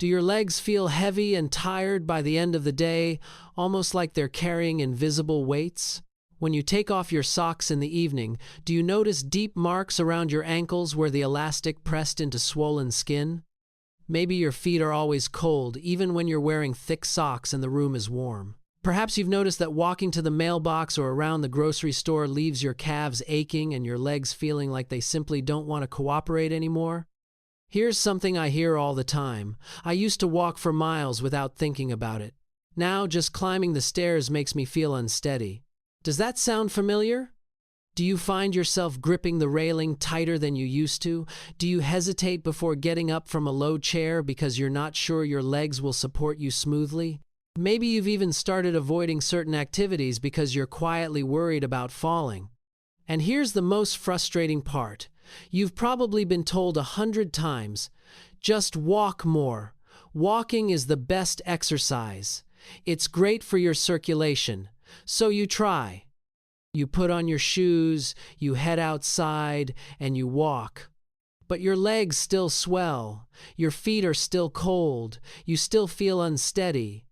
Do your legs feel heavy and tired by the end of the day, almost like they're carrying invisible weights? When you take off your socks in the evening, do you notice deep marks around your ankles where the elastic pressed into swollen skin? Maybe your feet are always cold, even when you're wearing thick socks and the room is warm. Perhaps you've noticed that walking to the mailbox or around the grocery store leaves your calves aching and your legs feeling like they simply don't want to cooperate anymore. Here's something I hear all the time. I used to walk for miles without thinking about it. Now, just climbing the stairs makes me feel unsteady. Does that sound familiar? Do you find yourself gripping the railing tighter than you used to? Do you hesitate before getting up from a low chair because you're not sure your legs will support you smoothly? Maybe you've even started avoiding certain activities because you're quietly worried about falling. And here's the most frustrating part. You've probably been told 100 times, just walk more. Walking is the best exercise. It's great for your circulation. So you try. You put on your shoes, you head outside, and you walk. But your legs still swell, your feet are still cold, you still feel unsteady,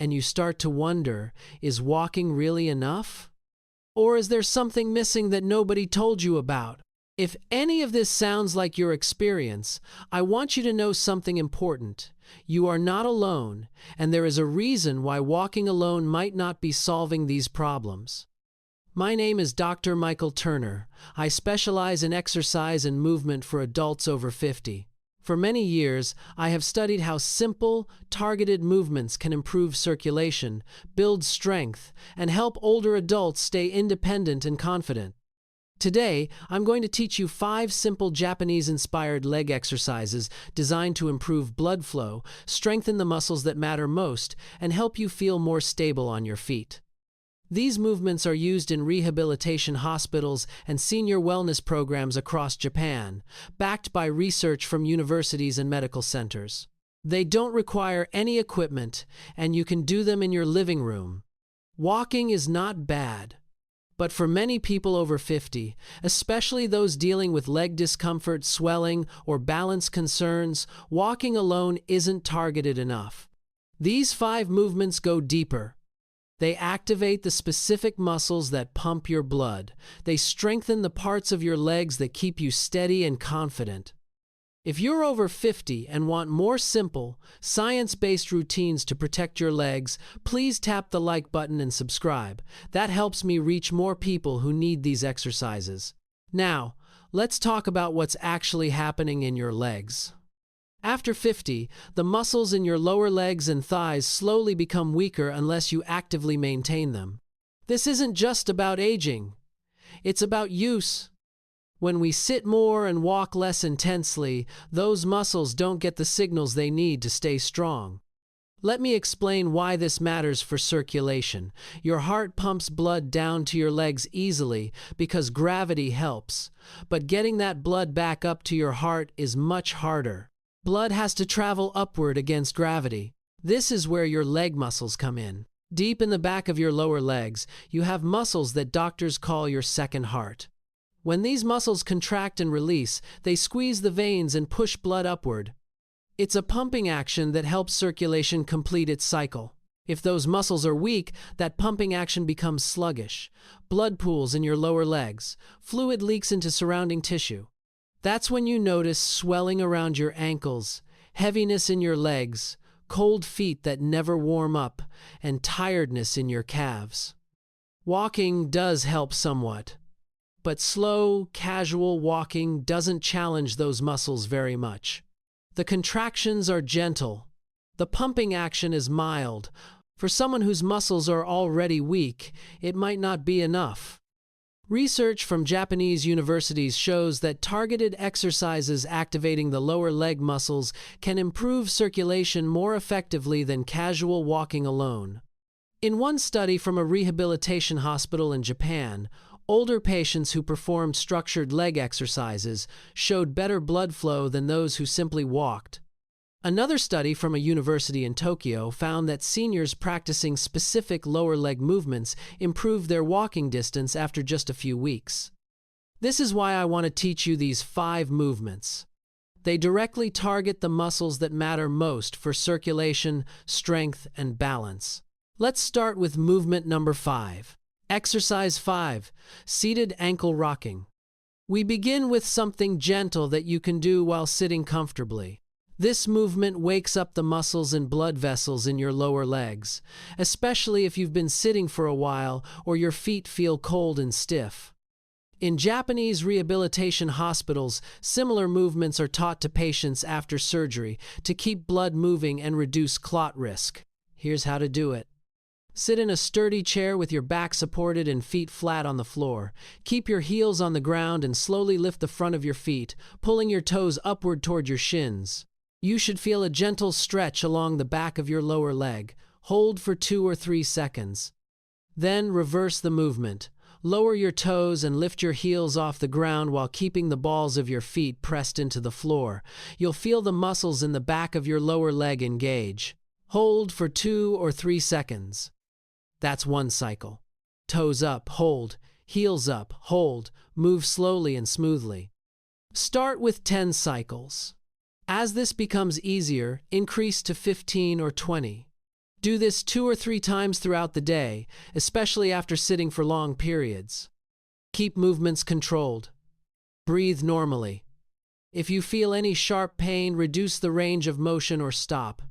and you start to wonder, is walking really enough? Or is there something missing that nobody told you about? If any of this sounds like your experience, I want you to know something important. You are not alone, and there is a reason why walking alone might not be solving these problems. My name is Dr. Michael Turner. I specialize in exercise and movement for adults over 50. For many years, I have studied how simple, targeted movements can improve circulation, build strength, and help older adults stay independent and confident. Today, I'm going to teach you 5 simple Japanese-inspired leg exercises designed to improve blood flow, strengthen the muscles that matter most, and help you feel more stable on your feet. These movements are used in rehabilitation hospitals and senior wellness programs across Japan, backed by research from universities and medical centers. They don't require any equipment, and you can do them in your living room. Walking is not bad. But for many people over 50, especially those dealing with leg discomfort, swelling, or balance concerns, walking alone isn't targeted enough. These 5 movements go deeper. They activate the specific muscles that pump your blood. They strengthen the parts of your legs that keep you steady and confident. If you're over 50 and want more simple, science-based routines to protect your legs, please tap the like button and subscribe. That helps me reach more people who need these exercises. Now, let's talk about what's actually happening in your legs. After 50, the muscles in your lower legs and thighs slowly become weaker unless you actively maintain them. This isn't just about aging. It's about use. When we sit more and walk less intensely, those muscles don't get the signals they need to stay strong. Let me explain why this matters for circulation. Your heart pumps blood down to your legs easily because gravity helps, but getting that blood back up to your heart is much harder. Blood has to travel upward against gravity. This is where your leg muscles come in. Deep in the back of your lower legs, you have muscles that doctors call your second heart. When these muscles contract and release, they squeeze the veins and push blood upward. It's a pumping action that helps circulation complete its cycle. If those muscles are weak, that pumping action becomes sluggish. Blood pools in your lower legs. Fluid leaks into surrounding tissue. That's when you notice swelling around your ankles, heaviness in your legs, cold feet that never warm up, and tiredness in your calves. Walking does help somewhat. But slow, casual walking doesn't challenge those muscles very much. The contractions are gentle. The pumping action is mild. For someone whose muscles are already weak, it might not be enough. Research from Japanese universities shows that targeted exercises activating the lower leg muscles can improve circulation more effectively than casual walking alone. In one study from a rehabilitation hospital in Japan, older patients who performed structured leg exercises showed better blood flow than those who simply walked. Another study from a university in Tokyo found that seniors practicing specific lower leg movements improved their walking distance after just a few weeks. This is why I want to teach you these 5 movements. They directly target the muscles that matter most for circulation, strength, and balance. Let's start with movement number 5. Exercise 5, seated ankle rocking. We begin with something gentle that you can do while sitting comfortably. This movement wakes up the muscles and blood vessels in your lower legs, especially if you've been sitting for a while or your feet feel cold and stiff. In Japanese rehabilitation hospitals, similar movements are taught to patients after surgery to keep blood moving and reduce clot risk. Here's how to do it. Sit in a sturdy chair with your back supported and feet flat on the floor. Keep your heels on the ground and slowly lift the front of your feet, pulling your toes upward toward your shins. You should feel a gentle stretch along the back of your lower leg. Hold for 2 or 3 seconds. Then reverse the movement. Lower your toes and lift your heels off the ground while keeping the balls of your feet pressed into the floor. You'll feel the muscles in the back of your lower leg engage. Hold for 2 or 3 seconds. That's one cycle. Toes up, hold. Heels up, hold. Move slowly and smoothly. Start with 10 cycles. As this becomes easier, increase to 15 or 20. Do this 2 or 3 times throughout the day, especially after sitting for long periods. Keep movements controlled. Breathe normally. If you feel any sharp pain, reduce the range of motion or stop.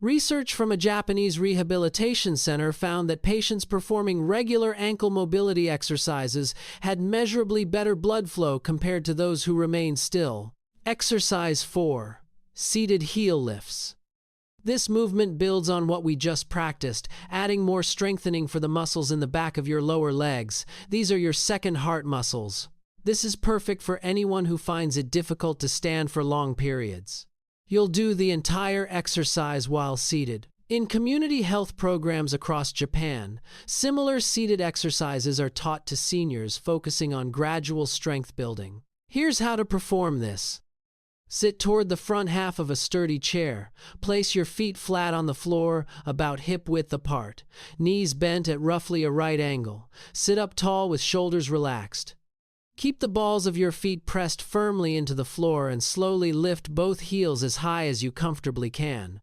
Research from a Japanese rehabilitation center found that patients performing regular ankle mobility exercises had measurably better blood flow compared to those who remained still. Exercise 4. Seated heel lifts. This movement builds on what we just practiced, adding more strengthening for the muscles in the back of your lower legs. These are your second heart muscles. This is perfect for anyone who finds it difficult to stand for long periods. You'll do the entire exercise while seated. In community health programs across Japan, similar seated exercises are taught to seniors, focusing on gradual strength building. Here's how to perform this. Sit toward the front half of a sturdy chair. Place your feet flat on the floor, about hip width apart, knees bent at roughly a right angle. Sit up tall with shoulders relaxed. Keep the balls of your feet pressed firmly into the floor and slowly lift both heels as high as you comfortably can.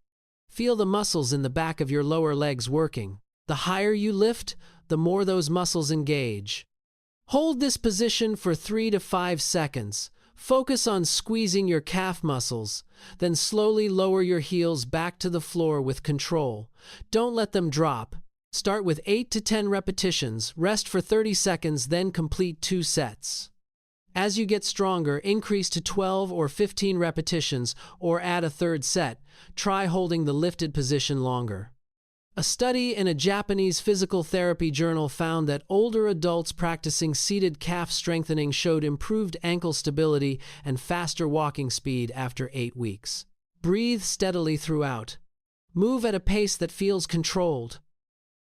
Feel the muscles in the back of your lower legs working. The higher you lift, the more those muscles engage. Hold this position for 3 to 5 seconds. Focus on squeezing your calf muscles, then slowly lower your heels back to the floor with control. Don't let them drop. Start with 8 to 10 repetitions, rest for 30 seconds, then complete 2 sets. As you get stronger, increase to 12 or 15 repetitions or add a third set. Try holding the lifted position longer. A study in a Japanese physical therapy journal found that older adults practicing seated calf strengthening showed improved ankle stability and faster walking speed after 8 weeks. Breathe steadily throughout. Move at a pace that feels controlled.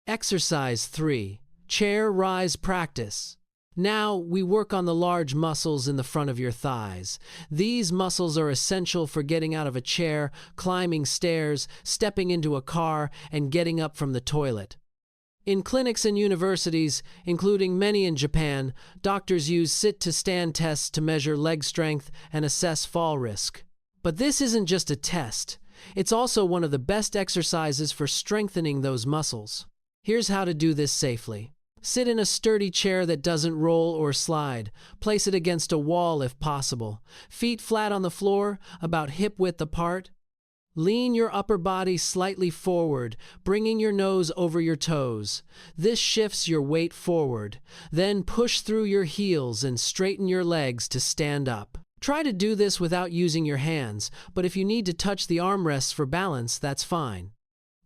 Exercise 3. Chair rise practice. Now, we work on the large muscles in the front of your thighs. These muscles are essential for getting out of a chair, climbing stairs, stepping into a car, and getting up from the toilet. In clinics and universities, including many in Japan, doctors use sit-to-stand tests to measure leg strength and assess fall risk. But this isn't just a test. It's also one of the best exercises for strengthening those muscles. Here's how to do this safely. Sit in a sturdy chair that doesn't roll or slide. Place it against a wall if possible. Feet flat on the floor, about hip width apart. Lean your upper body slightly forward, bringing your nose over your toes. This shifts your weight forward. Then push through your heels and straighten your legs to stand up. Try to do this without using your hands, but if you need to touch the armrests for balance, that's fine.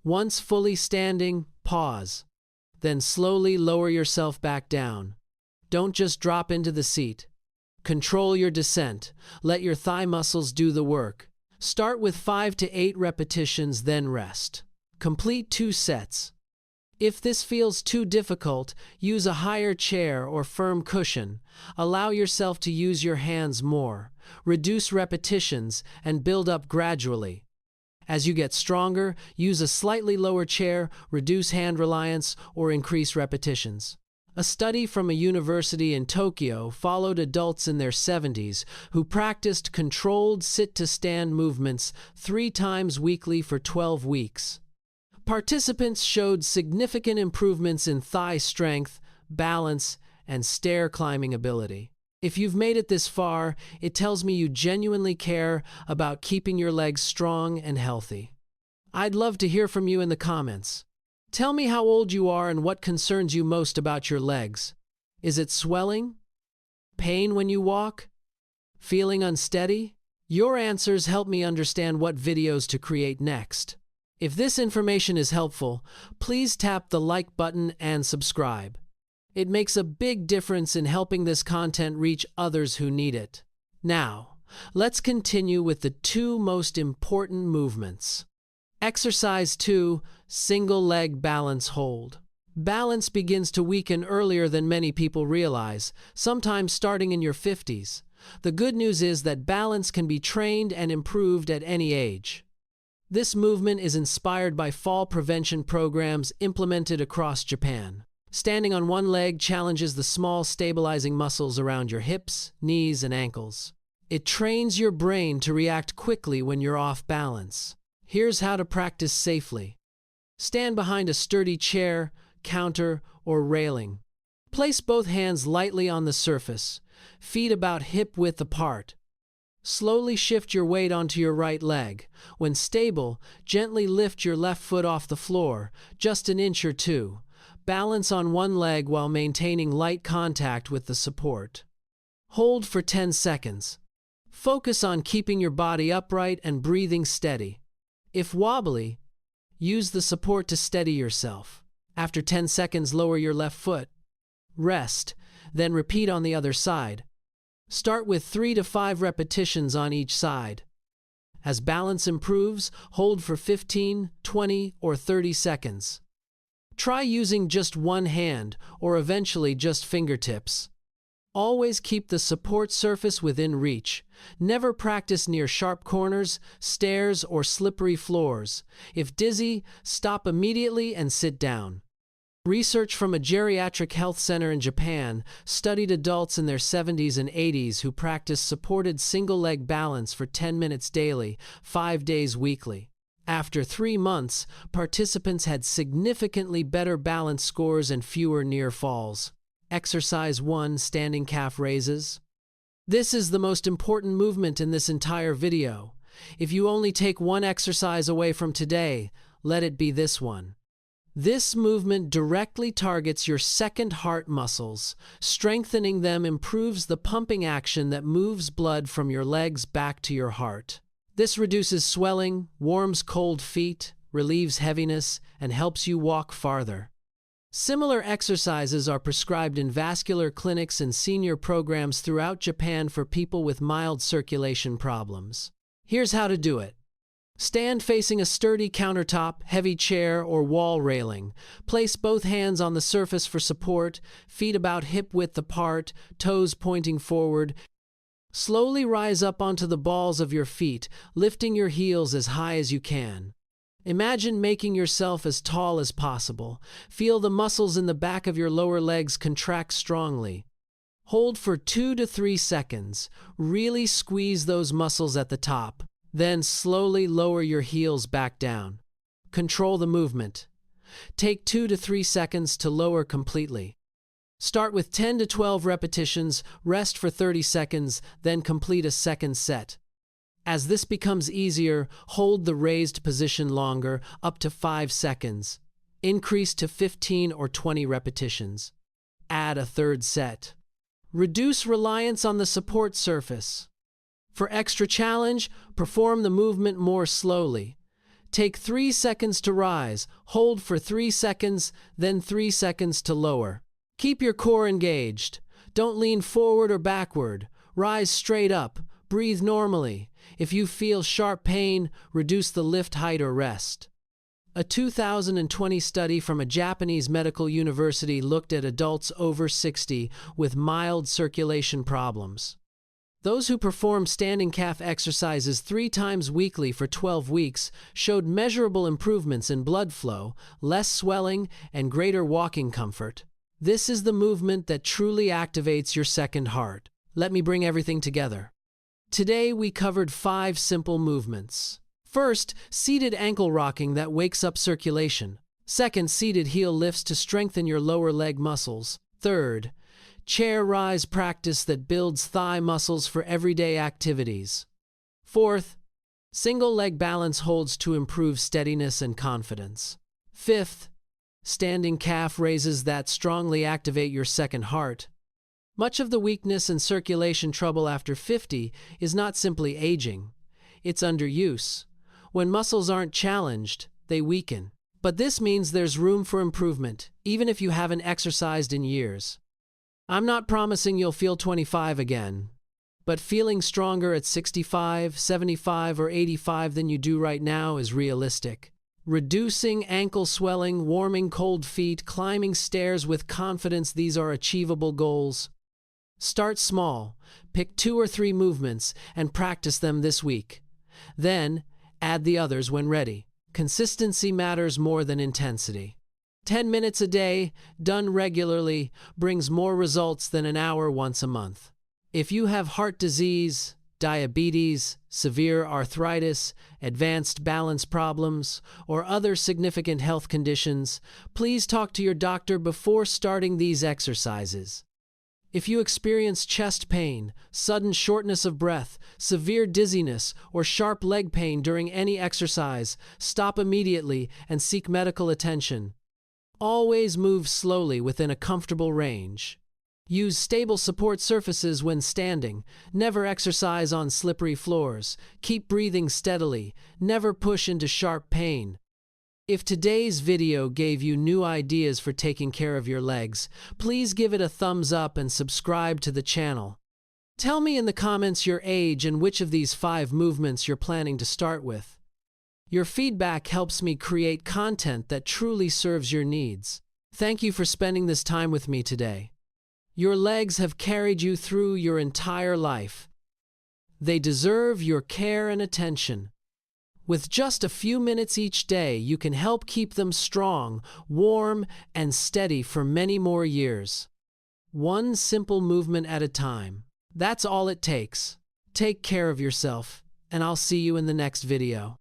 Once fully standing, pause. Then slowly lower yourself back down. Don't just drop into the seat. Control your descent. Let your thigh muscles do the work. Start with 5 to 8 repetitions, then rest. Complete 2 sets. If this feels too difficult, use a higher chair or firm cushion. Allow yourself to use your hands more. Reduce repetitions and build up gradually. As you get stronger, use a slightly lower chair, reduce hand reliance, or increase repetitions. A study from a university in Tokyo followed adults in their 70s who practiced controlled sit-to-stand movements 3 times weekly for 12 weeks. Participants showed significant improvements in thigh strength, balance, and stair climbing ability. If you've made it this far, it tells me you genuinely care about keeping your legs strong and healthy. I'd love to hear from you in the comments. Tell me how old you are and what concerns you most about your legs. Is it swelling? Pain when you walk? Feeling unsteady? Your answers help me understand what videos to create next. If this information is helpful, please tap the like button and subscribe. It makes a big difference in helping this content reach others who need it. Now, let's continue with the 2 most important movements. Exercise 2, single leg balance hold. Balance begins to weaken earlier than many people realize, sometimes starting in your 50s. The good news is that balance can be trained and improved at any age. This movement is inspired by fall prevention programs implemented across Japan. Standing on one leg challenges the small stabilizing muscles around your hips, knees, and ankles. It trains your brain to react quickly when you're off balance. Here's how to practice safely. Stand behind a sturdy chair, counter, or railing. Place both hands lightly on the surface, feet about hip-width apart. Slowly shift your weight onto your right leg. When stable, gently lift your left foot off the floor, just an inch or 2. Balance on one leg while maintaining light contact with the support. Hold for 10 seconds. Focus on keeping your body upright and breathing steady. If wobbly, use the support to steady yourself. After 10 seconds, lower your left foot. Rest, then repeat on the other side. Start with 3 to 5 repetitions on each side. As balance improves, hold for 15, 20, or 30 seconds. Try using just one hand, or eventually just fingertips. Always keep the support surface within reach. Never practice near sharp corners, stairs, or slippery floors. If dizzy, stop immediately and sit down. Research from a geriatric health center in Japan studied adults in their 70s and 80s who practiced supported single-leg balance for 10 minutes daily, 5 days weekly. After 3 months, participants had significantly better balance scores and fewer near falls. Exercise 1, standing calf raises. This is the most important movement in this entire video. If you only take one exercise away from today, let it be this one. This movement directly targets your second heart muscles. Strengthening them improves the pumping action that moves blood from your legs back to your heart. This reduces swelling, warms cold feet, relieves heaviness, and helps you walk farther. Similar exercises are prescribed in vascular clinics and senior programs throughout Japan for people with mild circulation problems. Here's how to do it. Stand facing a sturdy countertop, heavy chair, or wall railing. Place both hands on the surface for support, feet about hip-width apart, toes pointing forward. Slowly rise up onto the balls of your feet, lifting your heels as high as you can. Imagine making yourself as tall as possible. Feel the muscles in the back of your lower legs contract strongly. Hold for 2 to 3 seconds. Really squeeze those muscles at the top. Then slowly lower your heels back down. Control the movement. Take 2 to 3 seconds to lower completely. Start with 10 to 12 repetitions, rest for 30 seconds, then complete a second set. As this becomes easier, hold the raised position longer, up to 5 seconds. Increase to 15 or 20 repetitions. Add a third set. Reduce reliance on the support surface. For extra challenge, perform the movement more slowly. Take 3 seconds to rise, hold for 3 seconds, then 3 seconds to lower. Keep your core engaged. Don't lean forward or backward. Rise straight up. Breathe normally. If you feel sharp pain, reduce the lift height or rest. A 2020 study from a Japanese medical university looked at adults over 60 with mild circulation problems. Those who performed standing calf exercises 3 times weekly for 12 weeks showed measurable improvements in blood flow, less swelling, and greater walking comfort. This is the movement that truly activates your second heart. Let me bring everything together. Today we covered 5 simple movements. First, seated ankle rocking that wakes up circulation. Second, seated heel lifts to strengthen your lower leg muscles. Third, chair rise practice that builds thigh muscles for everyday activities. Fourth, single leg balance holds to improve steadiness and confidence. Fifth, standing calf raises that strongly activate your second heart. Much of the weakness and circulation trouble after 50 is not simply aging, it's underuse. When muscles aren't challenged, they weaken. But this means there's room for improvement, even if you haven't exercised in years. I'm not promising you'll feel 25 again, but feeling stronger at 65, 75, or 85 than you do right now is realistic. Reducing ankle swelling, warming cold feet, climbing stairs with confidence, these are achievable goals. Start small, pick 2 or 3 movements, and practice them this week. Then, add the others when ready. Consistency matters more than intensity. 10 minutes a day, done regularly, brings more results than an hour once a month. If you have heart disease, diabetes, severe arthritis, advanced balance problems, or other significant health conditions, please talk to your doctor before starting these exercises. If you experience chest pain, sudden shortness of breath, severe dizziness, or sharp leg pain during any exercise, stop immediately and seek medical attention. Always move slowly within a comfortable range. Use stable support surfaces when standing. Never exercise on slippery floors. Keep breathing steadily. Never push into sharp pain. If today's video gave you new ideas for taking care of your legs, please give it a thumbs up and subscribe to the channel. Tell me in the comments your age and which of these 5 movements you're planning to start with. Your feedback helps me create content that truly serves your needs. Thank you for spending this time with me today. Your legs have carried you through your entire life. They deserve your care and attention. With just a few minutes each day, you can help keep them strong, warm, and steady for many more years. One simple movement at a time. That's all it takes. Take care of yourself, and I'll see you in the next video.